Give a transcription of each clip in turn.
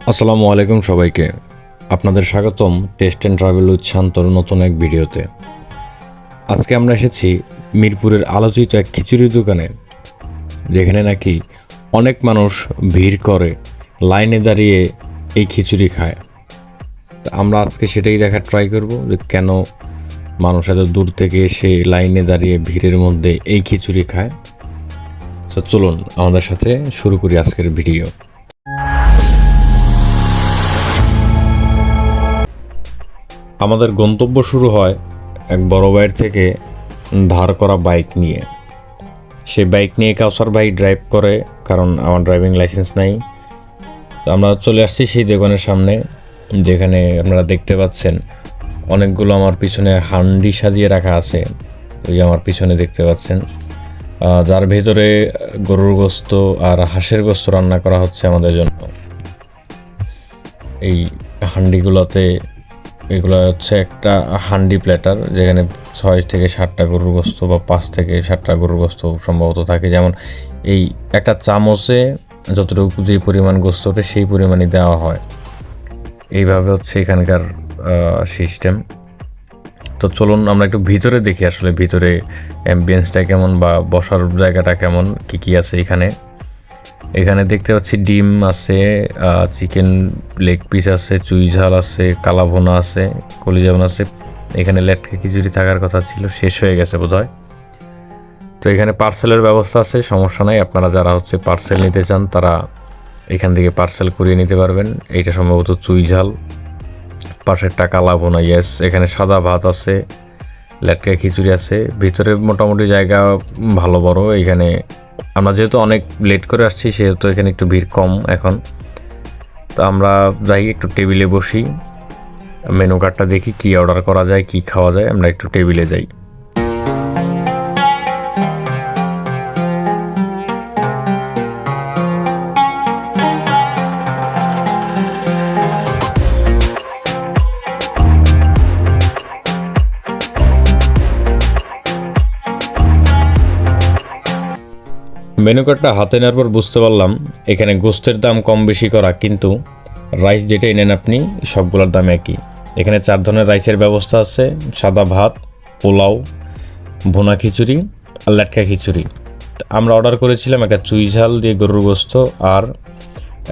আসসালামু আলাইকুম সবাইকে। আপনাদের স্বাগতম টেস্ট অ্যান্ড ট্রাভেল উইথ শান্তর নতুন এক ভিডিওতে। আজকে আমরা এসেছি মিরপুরের আলোচিত এক খিচুড়ির দোকানে, যেখানে নাকি অনেক মানুষ ভিড় করে লাইনে দাঁড়িয়ে এই খিচুড়ি খায়। তা আমরা আজকে সেটাই দেখার ট্রাই করব যে কেন মানুষ এত দূর থেকে এসে লাইনে দাঁড়িয়ে ভিড়ের মধ্যে এই খিচুড়ি খায়। তো চলুন আমাদের সাথে শুরু করি আজকের ভিডিও। আমাদের গন্তব্য শুরু হয় এক বড় ভাইয়ের থেকে ধার করা বাইক নিয়ে। সে বাইক নিয়ে কাউসার ভাই ড্রাইভ করে, কারণ আমার ড্রাইভিং লাইসেন্স নাই। তো আমরা চলে আসছি সেই দোকানের সামনে, যেখানে আপনারা দেখতে পাচ্ছেন অনেকগুলো আমার পিছনে হান্ডি সাজিয়ে রাখা আছে। ওই আমার পিছনে দেখতে পাচ্ছেন, যার ভেতরে গরুর গোস্ত আর হাঁসের গোস্ত রান্না করা হচ্ছে আমাদের জন্য। এই হান্ডিগুলোতে এগুলো হচ্ছে একটা হান্ডি প্ল্যাটার, যেখানে 6 থেকে 7টা গরুর গোস্ত বা 5 থেকে 7টা গরুর গোস্ত সম্ভবত থাকে। যেমন এই একটা চামচে যতটুকু যে পরিমাণ গোস্ত ওঠে সেই পরিমাণই দেওয়া হয়। এইভাবে হচ্ছে এখানকার সিস্টেম। তো চলুন আমরা একটু ভিতরে দেখি, আসলে ভিতরে অ্যাম্বিয়েন্সটা কেমন বা বসার জায়গাটা কেমন, কী আছে এখানে। এখানে দেখতে পাচ্ছি ডিম আছে, চিকেন লেগ পিস আছে, চুই ঝাল আছে, কালাভুনা আছে, কলিজাভুনা আছে। এখানে লেটকা খিচুড়ি থাকার কথা ছিল, শেষ হয়ে গেছে বোধহয়। তো এখানে পার্সেলের ব্যবস্থা আছে, সমস্যা নাই। আপনারা যারা হচ্ছে পার্সেল নিতে চান তারা এখান থেকে পার্সেল করিয়ে নিতে পারবেন। এইটা সম্ভবত চুই ঝাল, পাশেরটা কালাভুনা। ইয়েস, এখানে সাদা ভাত আছে, লেটকা খিচুড়ি আছে। ভিতরে মোটামুটি জায়গা ভালো বড়। এখানে আমরা যেহেতু অনেক লেট করে আসছি, সেহেতু এখানে একটু ভিড় কম এখন। তো আমরা যাই একটু টেবিলে বসি, মেনু কার্ডটা দেখি কি অর্ডার করা যায়, কি খাওয়া যায়। আমরা একটু টেবিলে যাই। মেনু কার্ডটা হাতে নেওয়ার পর বুঝতে পারলাম এখানে গোস্তের দাম কম বেশি করা, কিন্তু রাইস যেটাই নেন আপনি সবগুলোর দাম একই। এখানে 4 ধরনের রাইসের ব্যবস্থা আছে: সাদা ভাত, পোলাও, ভুনা খিচুড়ি আর লেটকা খিচুড়ি। আমরা অর্ডার করেছিলাম একটা চুই ঝাল দিয়ে গরুর গোস্ত আর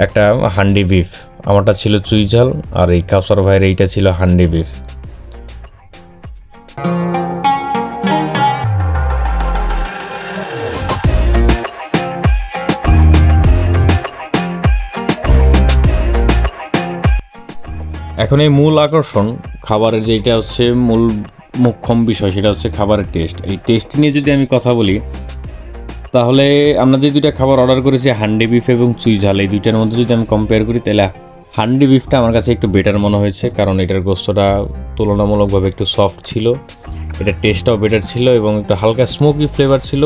একটা হান্ডি বিফ। আমারটা ছিল চুই ঝাল, আর এই কাউসার ভাইয়ের এইটা ছিল হান্ডি বিফ। এখন এই মূল আকর্ষণ খাবারের, যেটা হচ্ছে মূল মোক্ষম বিষয়, সেটা হচ্ছে খাবারের টেস্ট। এই টেস্ট নিয়ে যদি আমি কথা বলি, তাহলে আমরা যে দুইটা খাবার অর্ডার করেছি, হান্ডি বিফ এবং চুই ঝাল, এই দুইটার মধ্যে যদি আমি কম্পেয়ার করি, তাহলে হান্ডি বিফটা আমার কাছে একটু বেটার মনে হয়েছে, কারণ এটার গোস্তটা তুলনামূলকভাবে একটু সফট ছিল, এটার টেস্টটাও বেটার ছিল এবং একটু হালকা স্মোকি ফ্লেভার ছিল,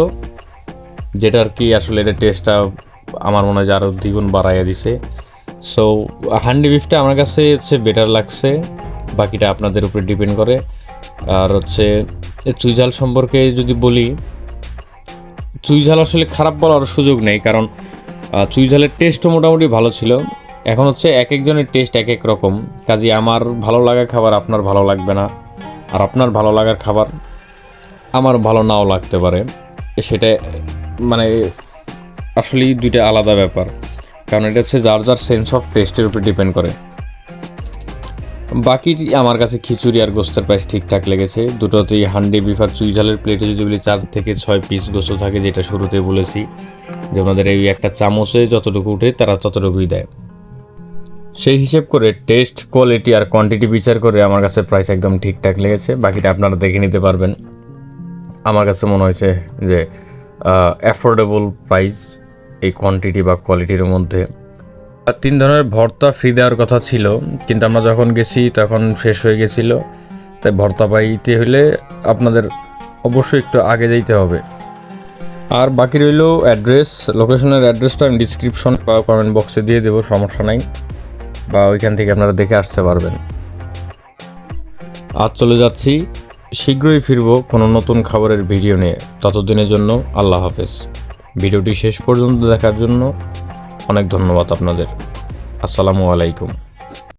যেটা আর কি আসলে এটার টেস্টটা আমার মনে হয় যে আরও দ্বিগুণ বাড়াইয়া দিছে। সো হান্ডি বিফটা আমার কাছে হচ্ছে বেটার লাগছে, বাকিটা আপনাদের উপরে ডিপেন্ড করে। আর হচ্ছে চুই ঝাল সম্পর্কে যদি বলি, চুই ঝাল আসলে খারাপ বলার সুযোগ নেই, কারণ চুই ঝালের টেস্টও মোটামুটি ভালো ছিল। এখন হচ্ছে এক একজনের টেস্ট এক এক রকম, কাজে আমার ভালো লাগার খাবার আপনার ভালো লাগবে না, আর আপনার ভালো লাগার খাবার আমার ভালো নাও লাগতে পারে। সেটা মানে আসলেই দুইটা আলাদা ব্যাপার, কারণ এটা হচ্ছে যার যার সেন্স অফ টেস্টের উপর ডিপেন্ড করে। বাকি আমার কাছে খিচুড়ি আর গোস্তের প্রাইস ঠিকঠাক লেগেছে। দুটোতেই হান্ডি বিফ আর চুই ঝালের প্লেটে যদি বলি 4 থেকে 6 পিস গোস্ত থাকে, যেটা শুরুতে বলেছি যে আমাদের এই একটা চামচে যতটুকু উঠে তারা ততটুকুই দেয়। সেই হিসেব করে টেস্ট, কোয়ালিটি আর কোয়ান্টিটি বিচার করে আমার কাছে প্রাইস একদম ঠিকঠাক লেগেছে। বাকিটা আপনারা দেখে নিতে পারবেন। আমার কাছে মনে হয়েছে যে অ্যাফোর্ডেবল প্রাইস এই কোয়ান্টিটি বা কোয়ালিটির মধ্যে। আর 3 ধরনের ভর্তা ফ্রি দেওয়ার কথা ছিল, কিন্তু আমরা যখন গেছি তখন শেষ হয়ে গেছিল। তাই ভর্তা পাইতে হলে আপনাদের অবশ্যই একটু আগে যেতে হবে। আর বাকি রইল অ্যাড্রেস, লোকেশনের অ্যাড্রেসটা আমি ডিসক্রিপশন বা কমেন্ট বক্সে দিয়ে দেবো, সমস্যা নাই, বা ওইখান থেকে আপনারা দেখে আসতে পারবেন। আজ চলে যাচ্ছি, শীঘ্রই ফিরবো কোনো নতুন খাবারের ভিডিও নিয়ে। ততদিনের জন্য আল্লাহ হাফেজ। ভিডিওটি শেষ পর্যন্ত দেখার জন্য অনেক ধন্যবাদ আপনাদের। আসসালামু আলাইকুম।